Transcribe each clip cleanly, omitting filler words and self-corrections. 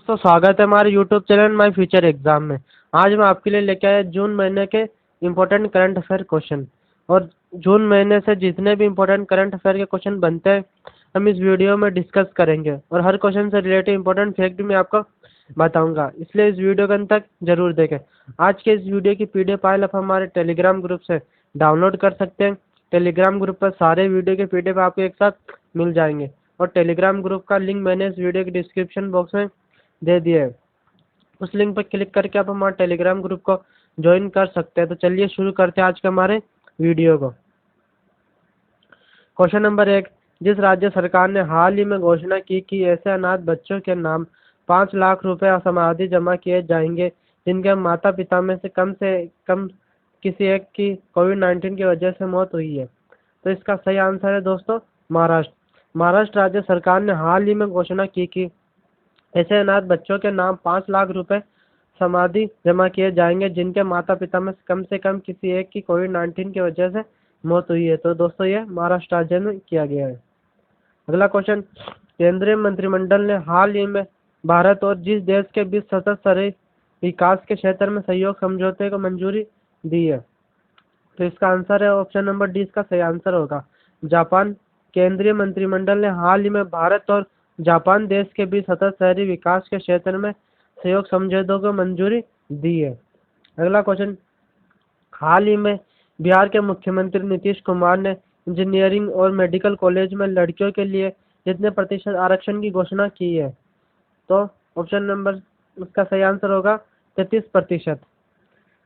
दोस्तों, स्वागत है हमारे YouTube channel my future exam में। आज मैं आपके लिए लेके आया जून महीने के इम्पोर्टेंट करंट अफेयर क्वेश्चन। और जून महीने से जितने भी इम्पोर्टेंट करंट अफेयर के क्वेश्चन बनते हैं, हम इस वीडियो में डिस्कस करेंगे और हर क्वेश्चन से रिलेटेड इम्पोर्टेंट फैक्ट भी मैं आपको बताऊंगा, इसलिए इस वीडियो के अंत तक जरूर देखें। आज के इस वीडियो की PDF फाइल आप हमारे टेलीग्राम ग्रुप से डाउनलोड कर सकते हैं। टेलीग्राम ग्रुप पर सारे वीडियो के PDF आपको एक साथ मिल जाएंगे और टेलीग्राम ग्रुप का लिंक मैंने इस वीडियो के डिस्क्रिप्शन बॉक्स में दे दिए है। उस लिंक पर क्लिक करके आप हमारे टेलीग्राम ग्रुप को ज्वाइन कर सकते हैं। तो चलिए शुरू करते हैं आज के हमारे वीडियो को। क्वेश्चन नंबर 1, जिस राज्य सरकार ने हाल ही में घोषणा की कि ऐसे अनाथ बच्चों के नाम 5 लाख रुपए समाधि जमा किए जाएंगे जिनके माता पिता में से कम किसी एक की कोविड-19 की वजह से मौत हुई है। तो इसका सही आंसर है दोस्तों महाराष्ट्र। महाराष्ट्र राज्य सरकार ने हाल ही में घोषणा की कि ऐसे अनाथ बच्चों के नाम 5 लाख रुपए समाधि जमा किए जाएंगे जिनके माता पिता में से कम किसी एक की कोविड-19 की वजह से मौत हुई है। तो दोस्तों ये महाराष्ट्र राज्य में किया गया है। अगला क्वेश्चन, केंद्रीय मंत्रिमंडल ने हाल ही में भारत और जिस देश के बीच सतत शहरी विकास के क्षेत्र में सहयोग समझौते को मंजूरी दी है। तो इसका आंसर है ऑप्शन नंबर डी, इसका सही आंसर होगा जापान। केंद्रीय मंत्रिमंडल ने हाल ही में भारत और जापान देश के बीच सतत शहरी विकास के क्षेत्र में सहयोग समझौतों को मंजूरी दी है। अगला क्वेश्चन, हाल ही में बिहार के मुख्यमंत्री नीतीश कुमार ने इंजीनियरिंग और मेडिकल कॉलेज में लड़कियों के लिए कितने प्रतिशत आरक्षण की घोषणा की है। तो ऑप्शन नंबर इसका सही आंसर होगा 33%।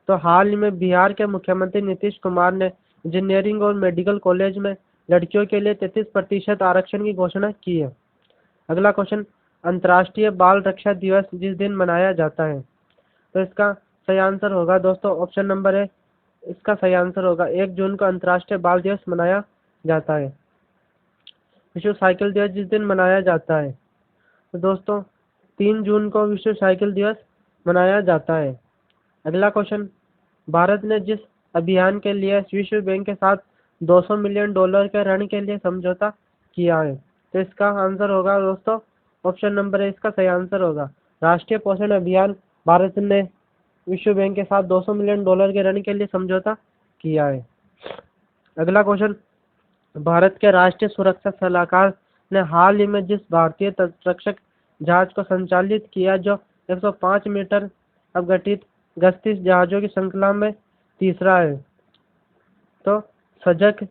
तो हाल ही में बिहार के मुख्यमंत्री नीतीश कुमार ने इंजीनियरिंग और मेडिकल कॉलेज में लड़कियों के लिए 33% आरक्षण की घोषणा की है। अगला क्वेश्चन, अंतर्राष्ट्रीय बाल रक्षा दिवस जिस दिन मनाया जाता है। तो इसका सही आंसर होगा दोस्तों ऑप्शन नंबर है, इसका सही आंसर होगा 1 जून को अंतर्राष्ट्रीय बाल दिवस मनाया जाता है। विश्व साइकिल दिवस जिस दिन मनाया जाता है, तो दोस्तों 3 जून को विश्व साइकिल दिवस मनाया जाता है। अगला क्वेश्चन, भारत ने जिस अभियान के लिए विश्व बैंक के साथ $200 मिलियन के ऋण के लिए समझौता किया है। तो इसका आंसर होगा दोस्तों ऑप्शन नंबर है, इसका सही आंसर होगा राष्ट्रीय पोषण अभियान। भारत ने विश्व बैंक के साथ $200 मिलियन के ऋण के लिए समझौता किया है। अगला क्वेश्चन, भारत के राष्ट्रीय सुरक्षा सलाहकार ने हाल ही में जिस भारतीय तटरक्षक जहाज को संचालित किया जो 105 मीटर अपघटित गश्ती जहाजों की श्रृंखला में तीसरा है। तो सजग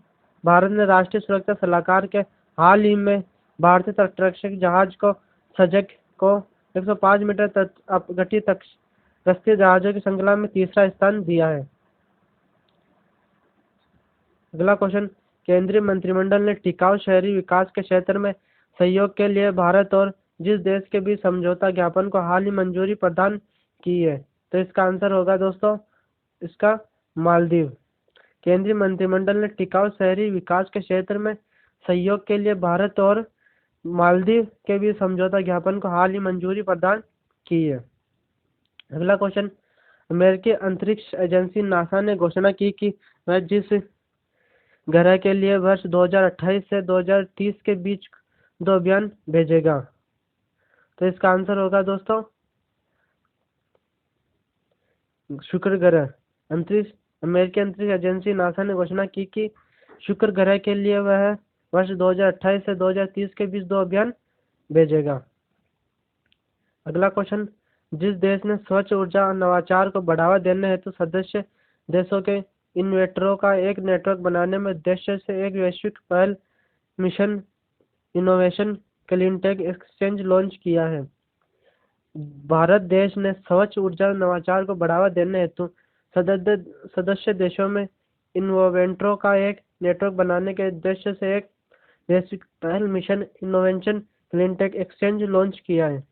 भारत ने राष्ट्रीय सुरक्षा सलाहकार के हाल ही में भारतीय तटरक्षक जहाज को सजग को 105 मीटर अपघटित गश्ती जहाजों की श्रृंखला में तीसरा स्थान दिया है। अगला क्वेश्चन, केंद्रीय मंत्रिमंडल ने टिकाऊ शहरी विकास के क्षेत्र में सहयोग के लिए भारत और जिस देश के बीच समझौता ज्ञापन को हाल ही मंजूरी प्रदान की है। तो इसका आंसर होगा दोस्तों इसका मालदीव। केंद्रीय मंत्रिमंडल ने टिकाऊ शहरी विकास के क्षेत्र में सहयोग के लिए भारत और मालदीव के बीच समझौता ज्ञापन को हाल ही मंजूरी प्रदान की है। अगला क्वेश्चन, अमेरिकी अंतरिक्ष एजेंसी नासा ने घोषणा की कि वह जिस ग्रह के लिए वर्ष 2028 से 2030 के बीच 2 अभियान भेजेगा। तो इसका आंसर होगा दोस्तों शुक्र ग्रह। अमेरिकी अंतरिक्ष एजेंसी नासा ने घोषणा की कि शुक्र ग्रह के लिए वह वर्ष 2028 से 2030 के बीच 2 अभियान भेजेगा। अगला क्वेश्चन, जिस देश ने स्वच्छ ऊर्जा नवाचार को बढ़ावा देने हेतु सदस्य देशों के इन्वेंटरों का एक नेटवर्क बनाने में उद्देश्य से एक वैश्विक पहल mission innovation cleantech exchange launch किया है। भारत देश ने स्वच्छ ऊर्जा नवाचार को बढ़ावा देने हेतु सदस्य देशों में इन्वेंटरों का एक नेटवर्क बनाने के उद्देश्य से एक वैश्विक पहल mission innovation cleantech exchange launch किया है।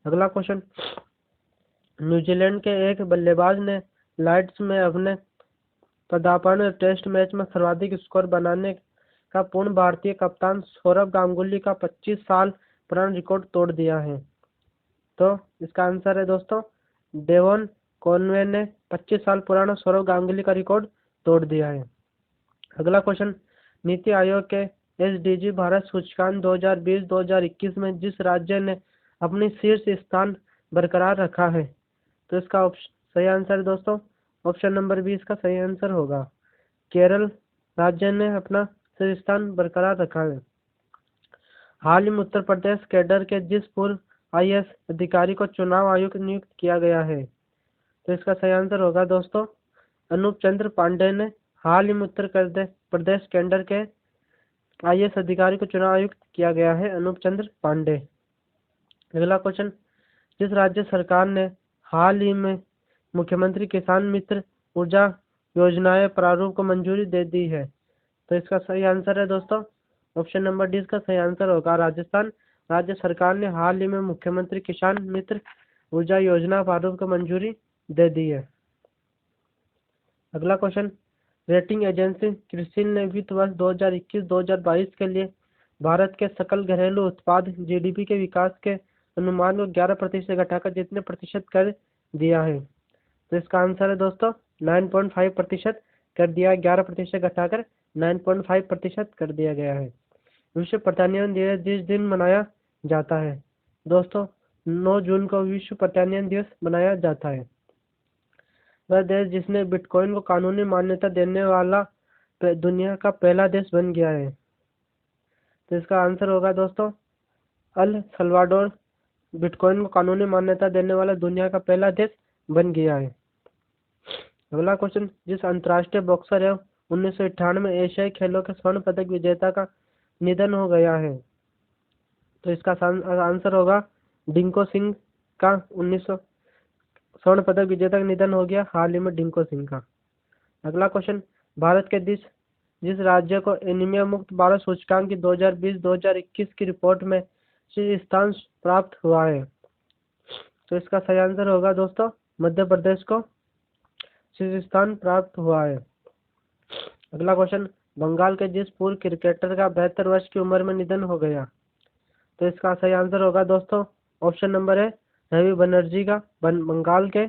अगला क्वेश्चन, न्यूजीलैंड के एक बल्लेबाज ने लॉर्ड्स में अपने पदार्पण टेस्ट मैच में सर्वाधिक स्कोर बनाने का पूर्ण भारतीय कप्तान सौरव गांगुली का 25 साल पुराना रिकॉर्ड तोड़ दिया है। तो इसका आंसर है दोस्तों डेवन कॉनवे ने 25 साल पुराना सौरव गांगुली का रिकॉर्ड तोड़ दिया है। अगला क्वेश्चन, नीति आयोग के SDG भारत सूचकांक 2020-2021 में जिस राज्य ने अपनी शीर्ष स्थान बरकरार रखा है? तो इसका सही आंसर है दोस्तों ऑप्शन नंबर 20 का सही आंसर होगा। केरल राज्य ने अपना शीर्ष स्थान बरकरार रखा है। हाल ही में उत्तर प्रदेश कैडर के जिस पूर्व आईएएस अधिकारी को चुनाव आयुक्त नियुक्त किया गया है? तो इसका सही आंसर होगा दोस्तों अनूप चंद्र पांडे ने हाल ही में उत्तर प्रदेश कैडर के आईएएस अधिकारी को चुनाव आयुक्त किया गया है, अनूप चंद्र पांडे। अगला क्वेश्चन, जिस राज्य सरकार ने हाल ही में मुख्यमंत्री किसान मित्र ऊर्जा योजनाएं प्रारूप को मंजूरी दे दी है? तो इसका सही आंसर है दोस्तों ऑप्शन नंबर डी इसका सही आंसर होगा। राजस्थान राज्य सरकार ने हाल ही में मुख्यमंत्री किसान मित्र ऊर्जा योजना प्रारूप को मंजूरी दे दी है। अगला क्वेश्चन, रेटिंग एजेंसी क्रिसिल ने वित्त वर्ष 2021-2022 के लिए भारत के सकल घरेलू उत्पाद जीडीपी के विकास के अनुमान को 11% से घटाकर जितने प्रतिशत कर दिया है? तो इसका आंसर है दोस्तों 9.5% कर दिया, 11% घटाकर 9.5% कर दिया गया है। विश्व पर्यावरण दिवस जिस दिन मनाया जाता है? दोस्तों 9 जून को विश्व पर्यावरण दिवस मनाया जाता है। वह देश जिसने बिटकॉइन को कानूनी मान्यता देने वाला दुनिया का पहला देश बन गया है? तो इसका आंसर होगा दोस्तों अल सल्वाडोर बिटकॉइन को कानूनी मान्यता देने वाला दुनिया का पहला देश बन गया है। अगला क्वेश्चन, जिस अंतर्राष्ट्रीय बॉक्सर एवं 1998 एशियाई खेलों के स्वर्ण पदक विजेता का निधन हो गया है? तो इसका आंसर होगा डिंको सिंह का 1900 स्वर्ण पदक विजेता का निधन हो गया हाल ही में डिंको सिंह का। अगला क्वेश्चन, भारत के जिस राज्य को एनीमिया मुक्त भारत सूचकांक की 2020-2021 की रिपोर्ट में शीर्ष स्थान प्राप्त हुआ है? तो इसका सही आंसर होगा दोस्तों मध्य प्रदेश को शीर्ष स्थान प्राप्त हुआ है। अगला क्वेश्चन, बंगाल के जिस पूर्व क्रिकेटर का 72 वर्ष की उम्र में निधन हो गया? तो इसका सही आंसर होगा दोस्तों ऑप्शन नंबर है रवि बनर्जी का। बंगाल के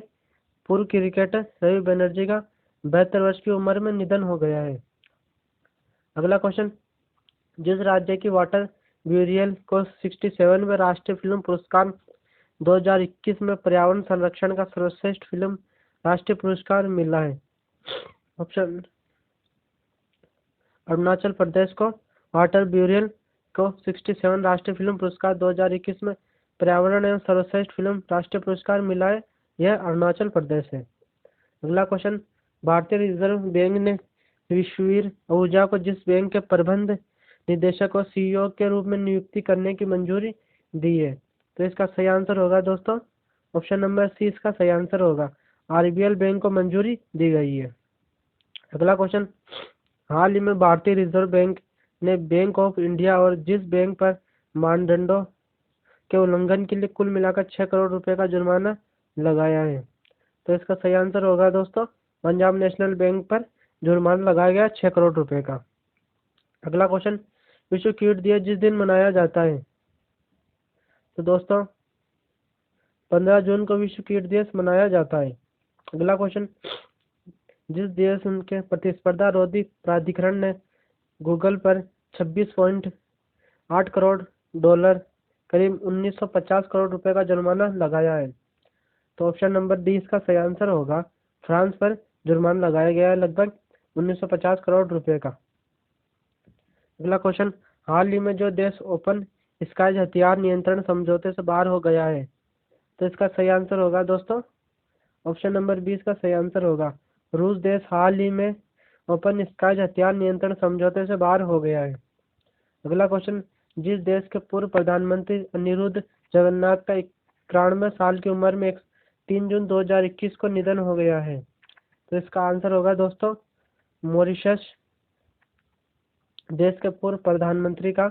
पूर्व क्रिकेटर रवि बनर्जी का 72 वर्ष की उम्र में निधन हो गया है। अगला क्वेश्चन, जिस राज्य की वाटर ब्यूरियल को 67वें राष्ट्रीय फिल्म पुरस्कार 2021 में पर्यावरण संरक्षण का सर्वश्रेष्ठ फिल्म राष्ट्रीय पुरस्कार मिला है? ऑप्शन अरुणाचल प्रदेश को वाटर ब्यूरियल को 67 राष्ट्रीय फिल्म पुरस्कार 2021 में पर्यावरण एवं सर्वश्रेष्ठ फिल्म राष्ट्रीय पुरस्कार मिला है, यह अरुणाचल प्रदेश है। अगला क्वेश्चन, भारतीय रिजर्व बैंक ने विश्ववीर आहूजा को जिस बैंक के प्रबंध निदेशक और सीईओ के रूप में नियुक्ति करने की मंजूरी दी है? तो इसका सही आंसर होगा दोस्तों ऑप्शन नंबर सी इसका सही आंसर होगा। आरबीएल बैंक को मंजूरी दी गई है। अगला क्वेश्चन, हाल ही में भारतीय रिजर्व बैंक ने बैंक ऑफ इंडिया और जिस बैंक पर मानदंडों के उल्लंघन के लिए कुल मिलाकर 6 करोड़ रुपए का जुर्माना लगाया है? तो इसका सही आंसर होगा दोस्तों पंजाब नेशनल बैंक पर जुर्माना लगाया गया 6 करोड़ रुपए का। अगला क्वेश्चन, विश्व कीट दिवस जिस दिन मनाया जाता है? तो दोस्तों 15 जून को विश्व कीट दिवस मनाया जाता है। अगला क्वेश्चन, जिस देश उनके प्रतिस्पर्धा रोधी प्राधिकरण ने गूगल पर 26.8 करोड़ डॉलर करीब 1950 करोड़ रुपए का जुर्माना लगाया है? तो ऑप्शन नंबर डी इसका सही आंसर होगा। फ्रांस पर जुर्माना लगाया गया है लगभग 1950 करोड़ रुपए का। अगला क्वेश्चन, हाल ही में जो देश ओपन स्काईज हथियार नियंत्रण समझौते से बाहर हो गया है? तो इसका सही आंसर होगा दोस्तों ऑप्शन नंबर 20 का सही आंसर होगा। रूस देश हाल ही में ओपन स्काईज हथियार नियंत्रण समझौते से बाहर हो गया है। अगला क्वेश्चन, जिस देश के पूर्व प्रधानमंत्री अनिरुद्ध जगन्नाथ का 91 साल की उम्र में 3 जून 2021 को निधन हो गया है? तो इसका आंसर होगा दोस्तों मॉरिशस देश के पूर्व प्रधानमंत्री का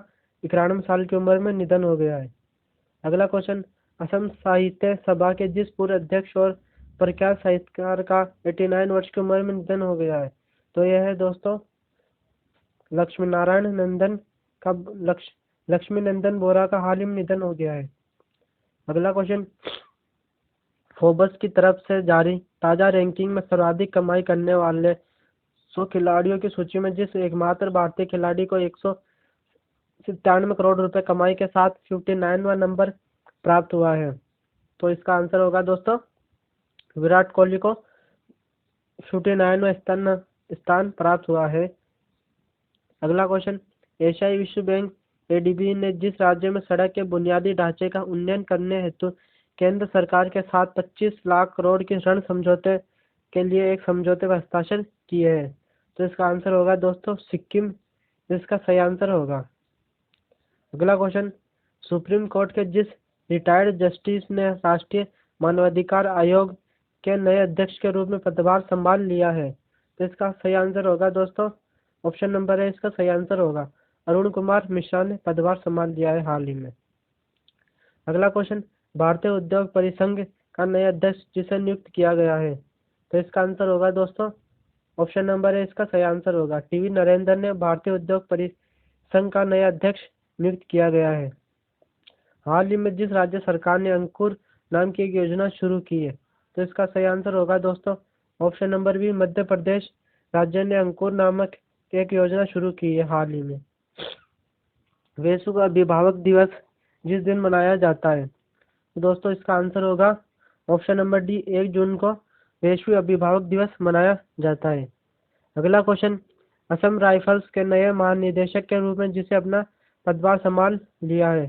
91 साल की उम्र में निधन हो गया है। अगला क्वेश्चन, असम साहित्य सभा के जिस पूर्व अध्यक्ष और प्रख्यात साहित्यकार का 89 वर्ष की उम्र में निधन हो गया है? तो यह है दोस्तों लक्ष्मी नंदन बोरा का हाल ही में निधन हो गया है। अगला क्वेश्चन, फोर्ब्स की तरफ से जारी ताजा रैंकिंग में सर्वाधिक कमाई करने वाले 100 खिलाड़ियों की सूची में जिस एकमात्र भारतीय खिलाड़ी को 197 करोड़ रुपए कमाई के साथ 59वां नंबर प्राप्त हुआ है। तो इसका आंसर होगा दोस्तों विराट कोहली को 49वां स्थान प्राप्त हुआ है। अगला क्वेश्चन, एशियाई विश्व बैंक एडीबी ने जिस राज्य में सड़क के बुनियादी ढांचे का उन्नयन करने हेतु केंद्र सरकार के साथ 25 लाख करोड़ के ऋण समझौते के लिए एक समझौते पर हस्ताक्षर किए हैं, तो इसका आंसर होगा दोस्तों सिक्किम, इसका सही आंसर होगा। अगला क्वेश्चन, सुप्रीम कोर्ट के जिस रिटायर्ड जस्टिस ने राष्ट्रीय मानवाधिकार आयोग के नए अध्यक्ष के रूप में पदभार संभाल लिया है, तो इसका सही आंसर होगा दोस्तों ऑप्शन नंबर है, इसका सही आंसर होगा अरुण कुमार मिश्रा ने पदभार संभाल लिया है हाल ही में। अगला क्वेश्चन, भारतीय उद्योग परिसंघ का नया अध्यक्ष जिसे नियुक्त किया गया है, तो इसका आंसर होगा दोस्तों ऑप्शन नंबर है, इसका सही आंसर होगा टीवी नरेंद्र ने भारतीय उद्योग परिसंघ का नया अध्यक्ष नियुक्त किया गया है। हाल ही में जिस राज्य सरकार ने अंकुर नाम की एक योजना शुरू की है, तो इसका सही आंसर होगा दोस्तों option number B, Madhya Pradesh राज्य ने अंकुर नामक एक योजना शुरू की है हाल ही में। विश्व अभिभावक दिवस जिस दिन मनाया जाता है, तो दोस्तों इसका आंसर होगा ऑप्शन नंबर डी, 1 जून को विश्व अभिभावक दिवस मनाया जाता है। अगला क्वेश्चन, असम राइफल्स के नए महानिदेशक के रूप में जिसे अपना पदभार संभाल लिया है,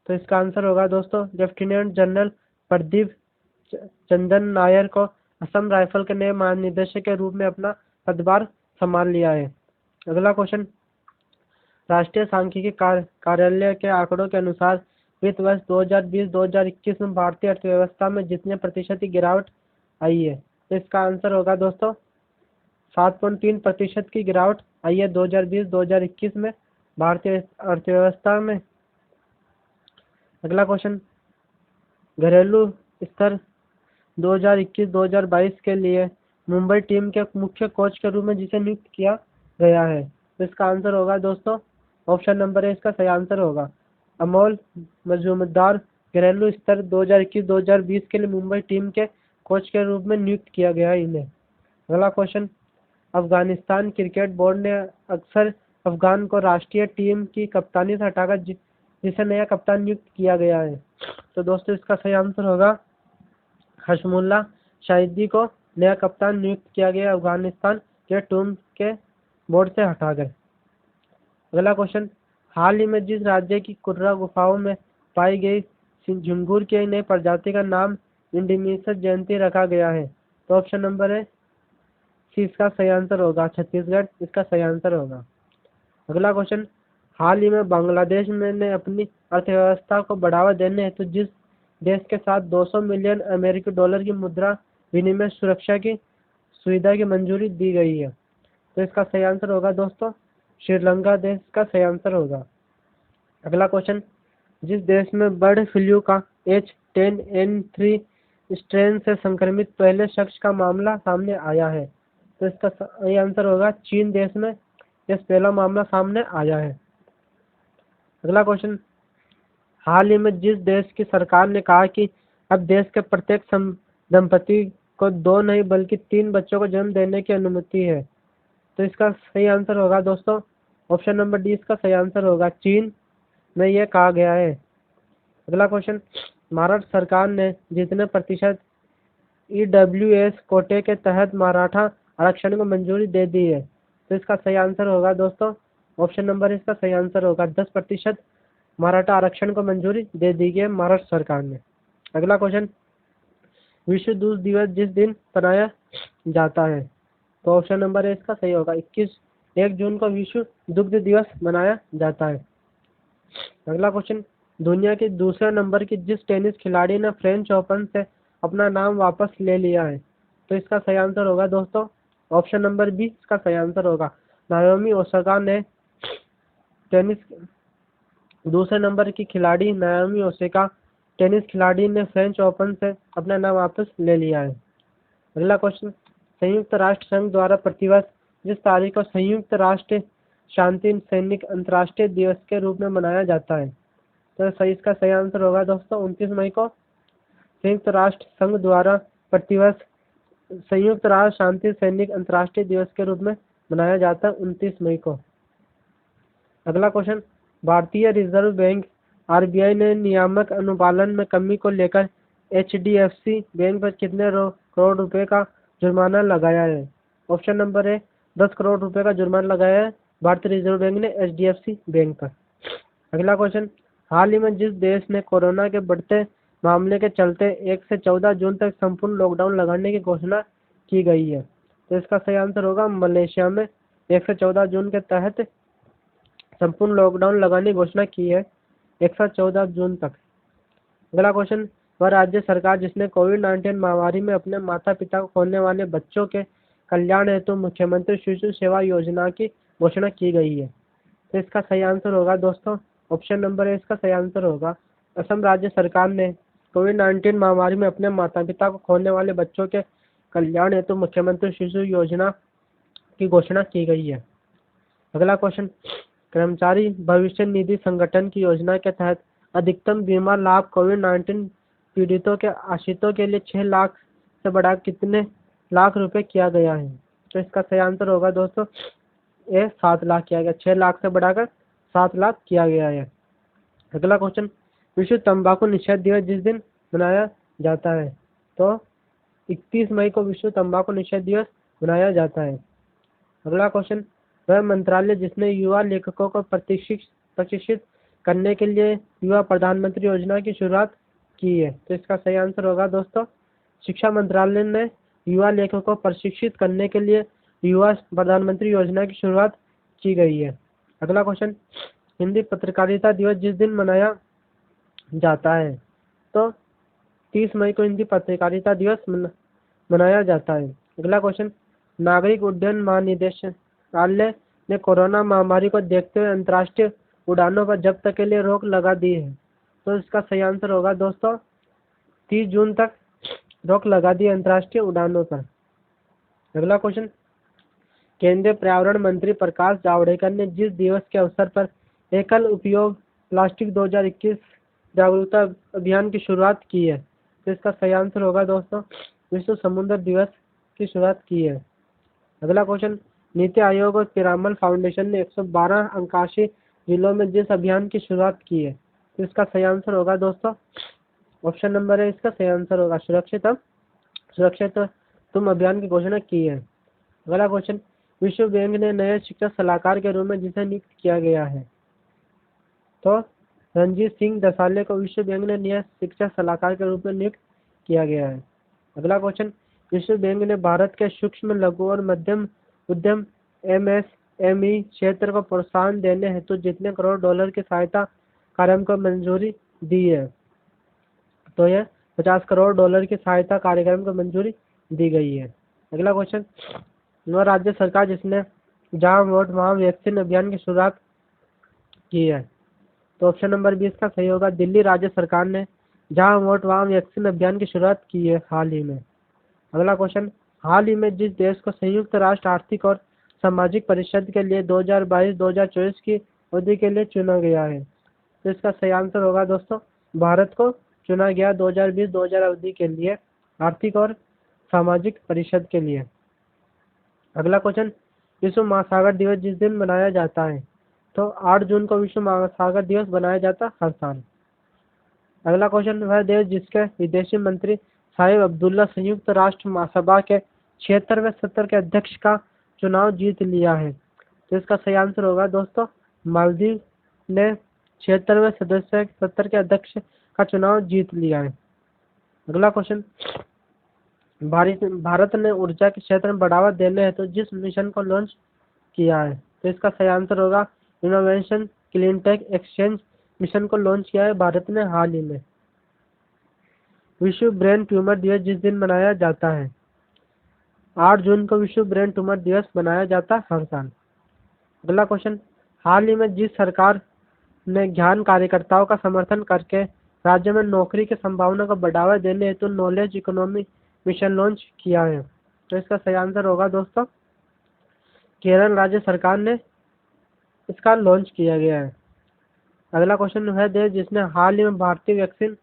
तो इसका आंसर होगा दोस्तों लेफ्टिनेंट जनरल प्रदीप चंदन नायर को असम राइफल के नए महानिदेशक के रूप में अपना पदभार संभाल लिया है। अगला क्वेश्चन, राष्ट्रीय सांख्यिकी कार्यालय के आंकड़ों के अनुसार वित्त वर्ष 2020-2021 में भारतीय अर्थव्यवस्था में जितने प्रतिशत की गिरावट आई है, तो इसका आंसर होगा दोस्तों 7.3% की गिरावट आई है 2020-2021 में भारतीय अर्थव्यवस्था में। अगला क्वेश्चन, घरेलू स्तर 2021-2022 के लिए मुंबई टीम के मुख्य कोच के रूप में जिसे नियुक्त किया गया है, तो इसका आंसर होगा दोस्तों ऑप्शन नंबर है, इसका सही आंसर होगा अमोल मजूमदार घरेलू स्तर 2021-2020 के लिए मुंबई टीम के कोच के रूप में नियुक्त किया गया है इन्हें। अगला क्वेश्चन, अफगानिस्तान क्रिकेट बोर्ड ने अक्सर अफगान को राष्ट्रीय टीम की कप्तानी से हटाकर जिसे नया कप्तान नियुक्त किया गया है, तो दोस्तों इसका सही आंसर होगा हशमुल्ला शाहिदी को नया कप्तान नियुक्त किया गया अफगानिस्तान के टीम के बोर्ड से हटाकर। अगला क्वेश्चन, हाल ही में जिस राज्य की कुर्रा गुफाओं में पाई गई झिंगुर की नई प्रजाति का नाम इंडोमिनस जयंती रखा गया है, तो ऑप्शन नंबर है सी, इसका सही आंसर होगा छत्तीसगढ़, इसका सही आंसर होगा। अगला क्वेश्चन, हाल ही में बांग्लादेश में ने अपनी अर्थव्यवस्था को बढ़ावा देने हेतु जिस देश के साथ 200 मिलियन अमेरिकी डॉलर की मुद्रा विनिमय सुरक्षा की सुविधा की मंजूरी दी गई है, तो इसका सही आंसर होगा दोस्तों श्रीलंका देश का सही आंसर होगा। अगला क्वेश्चन, जिस देश में बर्ड फ्लू का H10N3 स्ट्रेन से संक्रमित पहले शख्स का मामला सामने आया है, तो इसका सही आंसर होगा चीन देश में यह पहला मामला सामने आया है। अगला क्वेश्चन, हाल ही में जिस देश की सरकार ने कहा कि अब देश के प्रत्येक दंपति को 2 नहीं बल्कि 3 बच्चों को जन्म देने की अनुमति है, तो इसका सही आंसर होगा दोस्तों ऑप्शन नंबर डी, इसका सही आंसर होगा चीन में यह कहा गया है। अगला क्वेश्चन, महाराष्ट्र सरकार ने जितने प्रतिशत EWS कोटे के तहत मराठा आरक्षण को मंजूरी दे दी है, तो इसका सही आंसर होगा दोस्तों ऑप्शन नंबर, इसका सही आंसर होगा 10% मराठा आरक्षण को मंजूरी दे दी गई है महाराष्ट्र सरकार ने। अगला क्वेश्चन, विश्व दूध दिवस जिस दिन मनाया जाता है, तो ऑप्शन नंबर है, इसका सही होगा 1 जून को विश्व दुग्ध दिवस मनाया जाता है। अगला क्वेश्चन, दुनिया के दूसरे नंबर की जिस टेनिस खिलाड़ी ने फ्रेंच ओपन से अपना नाम वापस ले लिया है, तो इसका सही आंसर होगा दोस्तों ऑप्शन नंबर बी, इसका सही आंसर होगा नाओमी ओसाका ने टेनिस दूसरे नंबर की खिलाड़ी नाओमी ओसाका टेनिस खिलाड़ी ने फ्रेंच ओपन से अपना नाम वापस ले लिया है। अगला क्वेश्चन, संयुक्त राष्ट्र संघ द्वारा प्रतिवर्ष जिस तारीख को संयुक्त राष्ट्र शांति सैनिक अंतर्राष्ट्रीय दिवस के रूप में मनाया जाता है, तो सही इसका सही आंसर होगा दोस्तों 29 मई को संयुक्त राष्ट्र संघ द्वारा प्रतिवर्ष संयुक्त राष्ट्र शांति सैनिक अंतर्राष्ट्रीय दिवस के रूप में मनाया जाता है 29 मई को। अगला क्वेश्चन, भारतीय रिजर्व बैंक आरबीआई ने नियामक अनुपालन में कमी को लेकर एचडीएफसी बैंक पर कितने करोड़ रुपए का जुर्माना लगाया है? ऑप्शन नंबर ए 10 करोड़ रुपए का जुर्माना लगाया है भारतीय रिजर्व बैंक ने एचडीएफसी बैंक पर। अगला क्वेश्चन, हाल ही में जिस देश ने कोरोना के बढ़ते मामले के चलते 1 से 14 जून तक संपूर्ण लॉकडाउन लगाने की घोषणा की गई है, तो इसका सही आंसर होगा मलेशिया में 1 से 14 जून के तहत संपूर्ण लॉकडाउन लगाने की घोषणा की है 1 से 14 जून तक। अगला क्वेश्चन, वह राज्य सरकार जिसने कोविड-19 महामारी में अपने माता पिता को खोने वाले बच्चों के कल्याण हेतु मुख्यमंत्री शिशु सेवा योजना की घोषणा की गई है, तो इसका सही आंसर होगा दोस्तों ऑप्शन नंबर ए इसका सही आंसर होगा। असम राज्य सरकार ने कोविड-19 महामारी में अपने माता पिता को खोने वाले बच्चों के कल्याण हेतु मुख्यमंत्री शिशु योजना की घोषणा की गई है। अगला क्वेश्चन, कर्मचारी भविष्य निधि संगठन की योजना के तहत अधिकतम बीमा लाभ कोविड-19 पीड़ितों के आश्रितों के लिए 6 लाख से बढ़ा कितने लाख रुपए किया गया है, तो इसका सही आंसर होगा दोस्तों ए 7 लाख किया गया, 6 लाख से बढ़ाकर 7 लाख किया गया है। अगला क्वेश्चन, विश्व तंबाकू निषेध दिवस जिस दिन मनाया जाता है, तो 31 मई को विश्व तंबाकू निषेध दिवस मनाया जाता है। अगला क्वेश्चन, वह मंत्रालय जिसने युवा लेखकों को प्रशिक्षित करने के लिए युवा प्रधानमंत्री योजना की शुरुआत की है, तो इसका सही आंसर होगा दोस्तों शिक्षा मंत्रालय ने युवा लेखकों को प्रशिक्षित करने के लिए युवा प्रधानमंत्री योजना की शुरुआत की गई है। अगला क्वेश्चन, हिंदी पत्रकारिता दिवस जिस दिन मनाया जाता है, तो 30 मई को हिंदी पत्रकारिता दिवस मनाया जाता है। अगला क्वेश्चन, नागरिक उड्डयन महानिदेशालय ने कोरोना महामारी को देखते हुए अंतर्राष्ट्रीय उड़ानों पर जब तक के लिए रोक लगा दी है, तो इसका सही आंसर होगा दोस्तों 30 जून तक रोक लगा दी अंतर्राष्ट्रीय उड़ानों पर। अगला क्वेश्चन, केंद्रीय पर्यावरण मंत्री प्रकाश जावड़ेकर ने जिस दिवस के अवसर पर एकल उपयोग प्लास्टिक 2021 जागरूकता अभियान की शुरुआत की है, तो इसका सही आंसर होगा दोस्तों विश्व समुद्र दिवस की शुरुआत की है। अगला क्वेश्चन, नीति आयोग और पिरामल फाउंडेशन ने 112 अंकाशी जिलों में जिस अभियान की शुरुआत की है, तो इसका सही आंसर होगा दोस्तों ऑप्शन नंबर है इसका सही आंसर होगा सुरक्षित तुम अभियान की घोषणा की है। अगला क्वेश्चन, विश्व बैंक ने नए शिक्षा सलाहकार के रूप में जिसे नियुक्त किया गया है, तो रणजीत सिंह दसाले को विश्व बैंक ने नया शिक्षा सलाहकार के रूप में नियुक्त किया गया है। अगला क्वेश्चन, विश्व बैंक ने भारत के सूक्ष्म लघु और मध्यम उद्यम एमएसएमई क्षेत्र को प्रोत्साहन देने हेतु जितने करोड़ डॉलर की सहायता कार्यक्रम को मंजूरी दी है, तो यह 50 करोड़ डॉलर की सहायता कार्यक्रम को मंजूरी दी गई है। अगला क्वेश्चन, वह राज्य सरकार जिसने जहां वोट वहां वैक्सीन अभियान की शुरुआत की है, तो ऑप्शन नंबर 20 का सही होगा दिल्ली राज्य सरकार ने जहां वोट वहां वैक्सीन अभियान की शुरुआत की है हाल ही में। अगला क्वेश्चन, हाल ही में जिस देश को संयुक्त राष्ट्र आर्थिक और सामाजिक परिषद के लिए 2022-2024 की अवधि के लिए चुना गया है, तो इसका सही आंसर होगा दोस्तों भारत को चुना गया 2020-2000 अवधि के लिए आर्थिक और सामाजिक परिषद के लिए। अगला क्वेश्चन, विश्व महासागर दिवस जिस दिन मनाया जाता है, तो 8 जून को विश्व महासागर दिवस मनाया जाता है हर साल। अगला क्वेश्चन, वह देश जिसके विदेशी मंत्री साहिब अब्दुल्ला संयुक्त राष्ट्र महासभा के 76वें सत्र के अध्यक्ष का चुनाव जीत लिया है, तो इसका सही आंसर होगा दोस्तों मालदीव ने 76वें सदस्य सत्र के अध्यक्ष का चुनाव जीत लिया है। अगला क्वेश्चन, भारत ने ऊर्जा के क्षेत्र में बढ़ावा देने हेतु जिस मिशन को लॉन्च किया है, तो इसका सही आंसर होगा innovation clean tech exchange mission को लॉन्च किया है भारत ने हाल ही में। विश्व ब्रेन ट्यूमर दिवस जिस दिन मनाया जाता है, 8 जून को विश्व ब्रेन ट्यूमर दिवस मनाया जाता है हर साल। अगला क्वेश्चन, हाल ही में जिस सरकार ने ज्ञान कार्यकर्ताओं का समर्थन करके राज्य में नौकरी की संभावना को बढ़ावा देने हेतु नॉलेज इकोनॉमी मिशन लॉन्च किया है, तो इसका सही आंसर होगा दोस्तों केरल राज्य सरकार ने इसका लॉन्च किया गया है। अगला क्वेश्चन, वह देश जिसने हाल ही में भारतीय वैक्सीन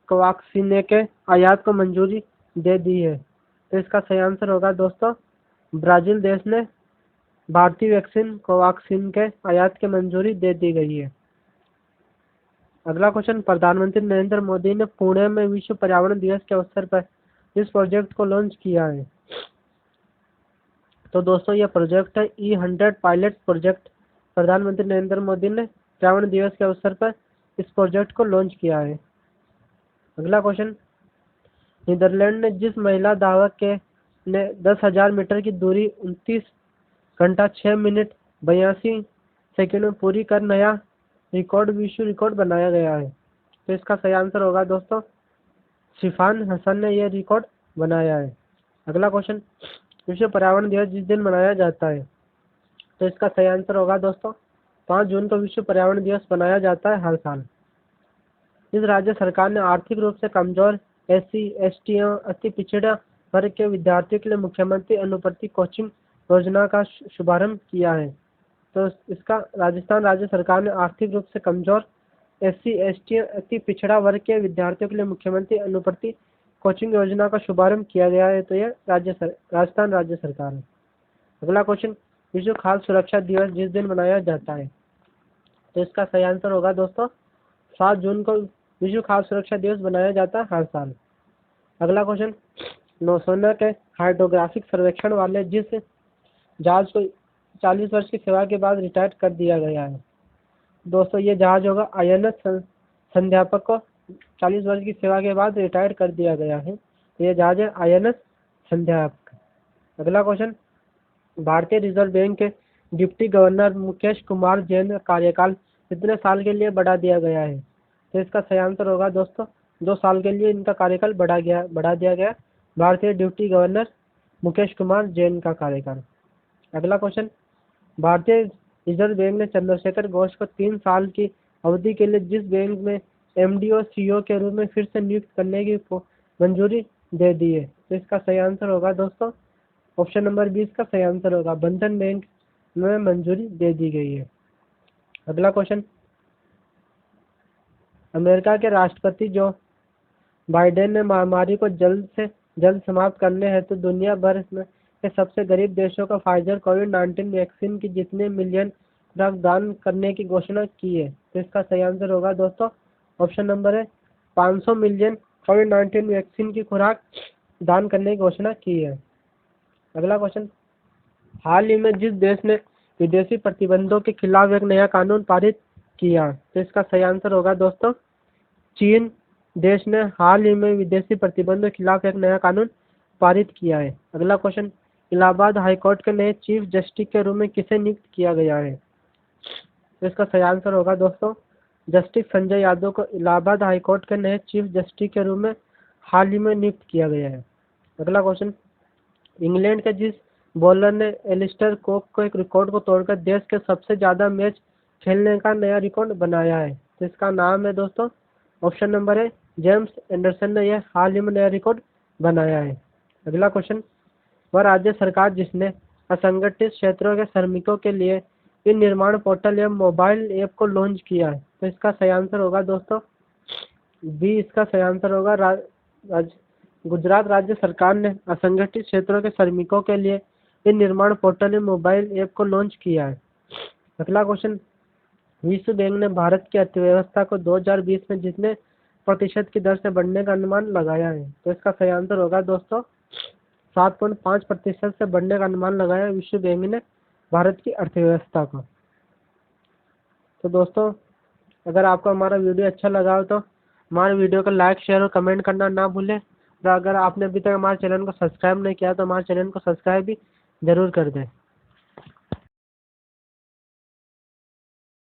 कोवाक्सिन के आयात को मंजूरी दे दी है, तो इसका सही आंसर होगा दोस्तों ब्राजील देश ने भारतीय वैक्सीन कोवाक्सिन के आयात की मंजूरी दे दी गई है। अगला क्वेश्चन, प्रधानमंत्री नरेंद्र मोदी ने पुणे में विश्व पर्यावरण दिवस के अवसर पर इस प्रोजेक्ट को लॉन्च किया है। तो दोस्तों ये प्रोजेक्ट है E100 पायलट प्रोजेक्ट। प्रधानमंत्री नरेंद्र मोदी ने पर्यावरण दिवस के अवसर पर इस प्रोजेक्ट को लॉन्च किया है। अगला क्वेश्चन, नीदरलैंड ने जिस महिला धावक के ने 10,000 मीटर की दूरी 29 घंटा 6 मिनट 82 सेकंड में पूरी कर नया रिकॉर्ड विश्व रिकॉर्ड बनाया गया है। तो इसका सही आंसर होगा दोस्तों शिफान हसन ने यह रिकॉर्ड बनाया है। अगला क्वेश्चन, विश्व पर्यावरण दिवस जिस दिन मनाया जाता है, तो इसका सही आंसर होगा दोस्तों 5 जून को विश्व पर्यावरण दिवस मनाया जाता है हर साल। इस राज्य सरकार ने आर्थिक रूप से कमजोर SC ST अति पिछड़ा वर्ग के विद्यार्थियों के लिए मुख्यमंत्री अनुवर्ती कोचिंग योजना का शुभारंभ किया है। तो इसका राजस्थान राज्य सरकार ने आर्थिक रूप से कमजोर SC ST अति पिछड़ा वर्ग के विद्यार्थियों के लिए मुख्यमंत्री अनुवर्ती कोचिंग योजना का शुभारंभ किया गया है। तो यह राजस्थान राज्य सरकार है। अगला क्वेश्चन, विश्व खाद्य सुरक्षा दिवस जिस दिन मनाया जाता है, तो इसका सही आंसर होगा दोस्तों 7 जून को विश्व खाद्य सुरक्षा दिवस मनाया जाता है हर साल। अगला क्वेश्चन, नौसेना के हाइड्रोग्राफिक सर्वेक्षण वाले जिस जहाज को 40 वर्ष की सेवा के बाद रिटायर कर दिया गया है, दोस्तों ये जहाज होगा INS संध्यापक को 40 वर्ष की सेवा के बाद रिटायर कर दिया गया है। तो ये जहाज है INS संध्यापक। अगला क्वेश्चन, भारतीय रिजर्व बैंक के डिप्टी गवर्नर मुकेश कुमार जैन का कार्यकाल कितने साल के लिए बढ़ा दिया गया है? तो इसका सही आंसर होगा दोस्तों 2 साल के लिए इनका कार्यकाल बढ़ा दिया गया भारतीय डिप्टी गवर्नर मुकेश कुमार जैन का कार्यकाल। अगला क्वेश्चन, भारतीय रिजर्व बैंक ने चंद्रशेखर घोष को 3 साल की अवधि के लिए जिस बैंक में MD और CEO के रूप में फिर से नियुक्त करने की मंजूरी दे दी है, तो इसका सही आंसर होगा दोस्तों ऑप्शन नंबर 20 का सही आंसर होगा बंधन बैंक में मंजूरी दे दी गई है। अगला क्वेश्चन, अमेरिका के राष्ट्रपति जो बाइडेन ने महामारी को जल्द से जल्द समाप्त करने हेतु दुनिया भर में के सबसे गरीब देशों को फाइजर कोविड-19 वैक्सीन की जितने मिलियन खुराक दान करने की घोषणा की है, तो इसका सही आंसर होगा दोस्तों ऑप्शन नंबर है 500 मिलियन कोविड-19 वैक्सीन की खुराक दान करने की घोषणा की है। अगला क्वेश्चन, हाल ही में जिस देश ने विदेशी प्रतिबंधों के खिलाफ एक नया कानून पारित किया, तो इसका सही आंसर होगा दोस्तों चीन देश ने हाल ही में विदेशी प्रतिबंधों के खिलाफ एक नया कानून पारित किया है। अगला क्वेश्चन, इलाहाबाद हाईकोर्ट के नए चीफ जस्टिस के रूप में किसे नियुक्त किया गया है? तो इसका सही आंसर होगा दोस्तों जस्टिस संजय यादव को इलाहाबाद हाईकोर्ट के नए चीफ जस्टिस के रूप में हाल ही में नियुक्त किया गया है। अगला क्वेश्चन, इंग्लैंड के जिस बॉलर ने एलिस्टर कॉक को एक रिकॉर्ड को तोड़कर देश के सबसे ज़्यादा मैच खेलने का नया रिकॉर्ड बनाया है, तो इसका नाम है दोस्तों ऑप्शन नंबर है जेम्स एंडरसन ने यह हाल ही में नया रिकॉर्ड बनाया है। अगला क्वेश्चन, वह राज्य सरकार जिसने असंगठित क्षेत्रों के श्रमिकों के लिए इन निर्माण पोर्टल एवं मोबाइल ऐप को लॉन्च किया है, तो इसका सही आंसर होगा दोस्तों बी। इसका सही आंसर होगा गुजरात राज्य सरकार ने असंगठित क्षेत्रों के श्रमिकों के लिए इन निर्माण पोर्टल एवं मोबाइल ऐप को लॉन्च किया है। अगला क्वेश्चन, विश्व बैंक ने भारत की अर्थव्यवस्था को 2020 में जितने प्रतिशत की दर से बढ़ने का अनुमान लगाया है, तो इसका सही आंसर होगा दोस्तों 7.5% से बढ़ने का अनुमान लगाया है विश्व बैंक ने भारत की अर्थव्यवस्था को। तो दोस्तों अगर आपको हमारा वीडियो अच्छा लगा हो तो हमारे वीडियो को लाइक शेयर और कमेंट करना ना भूलें, और अगर आपने अभी तक हमारे चैनल को सब्सक्राइब नहीं किया तो हमारे चैनल को सब्सक्राइब भी जरूर कर दें।